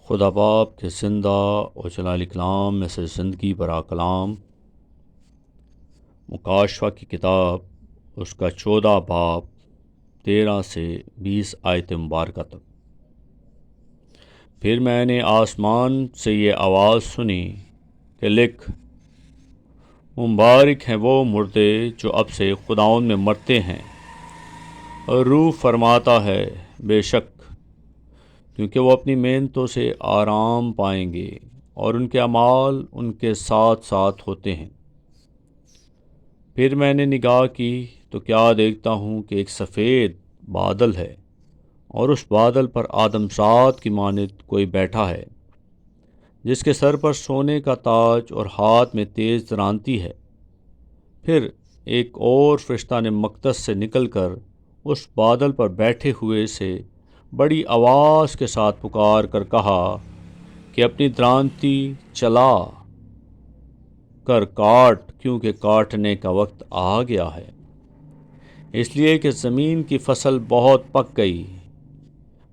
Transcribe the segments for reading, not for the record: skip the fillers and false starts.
خدا باپ کے زندہ و جلال کلام میں سے زندگی برا کلام مکاشفہ کی کتاب اس کا 14 باب 13 سے 20 آیت مبارکہ تک۔ پھر میں نے آسمان سے یہ آواز سنی کہ لکھ، مبارک ہیں وہ مردے جو اب سے خداوند میں مرتے ہیں۔ اور روح فرماتا ہے، بے شک، کیونکہ وہ اپنی محنتوں سے آرام پائیں گے اور ان کے اعمال ان کے ساتھ ساتھ ہوتے ہیں۔ پھر میں نے نگاہ کی تو کیا دیکھتا ہوں کہ ایک سفید بادل ہے، اور اس بادل پر آدم ذات کی مانند کوئی بیٹھا ہے، جس کے سر پر سونے کا تاج اور ہاتھ میں تیز درانتی ہے۔ پھر ایک اور فرشتہ نے مقدس سے نکل کر اس بادل پر بیٹھے ہوئے سے بڑی آواز کے ساتھ پکار کر کہا کہ اپنی درانتی چلا کر کاٹ، کیونکہ کاٹنے کا وقت آ گیا ہے، اس لیے کہ زمین کی فصل بہت پک گئی۔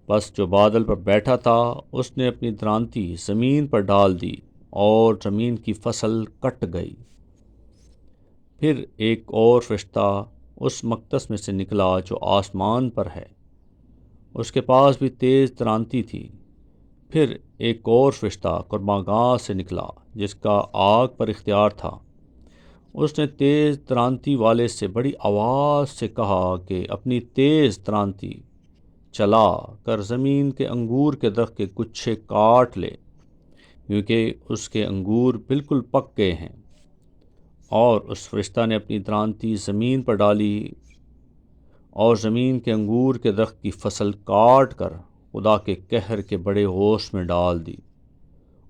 بس جو بادل پر بیٹھا تھا اس نے اپنی درانتی زمین پر ڈال دی اور زمین کی فصل کٹ گئی۔ پھر ایک اور فرشتہ اس مقدس میں سے نکلا جو آسمان پر ہے، اس کے پاس بھی تیز درانتی تھی۔ پھر ایک اور فرشتہ قربانگاہ سے نکلا جس کا آگ پر اختیار تھا۔ اس نے تیز درانتی والے سے بڑی آواز سے کہا کہ اپنی تیز درانتی چلا کر زمین کے انگور کے درخت کے گچھے کاٹ لے، کیونکہ اس کے انگور بالکل پک گئے ہیں۔ اور اس فرشتہ نے اپنی درانتی زمین پر ڈالی اور زمین کے انگور کے درخت کی فصل کاٹ کر خدا کے قہر کے بڑے ہوش میں ڈال دی،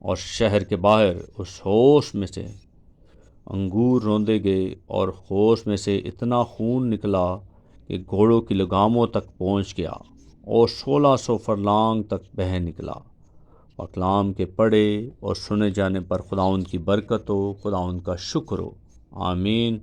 اور شہر کے باہر اس ہوش میں سے انگور روندے گئے، اور ہوش میں سے اتنا خون نکلا کہ گھوڑوں کی لگاموں تک پہنچ گیا، اور 1600 فرلانگ تک بہہ نکلا۔ اور کلام کے پڑھے اور سنے جانے پر خداوند کی برکت ہو، خداوند کا شکر ہو، آمین۔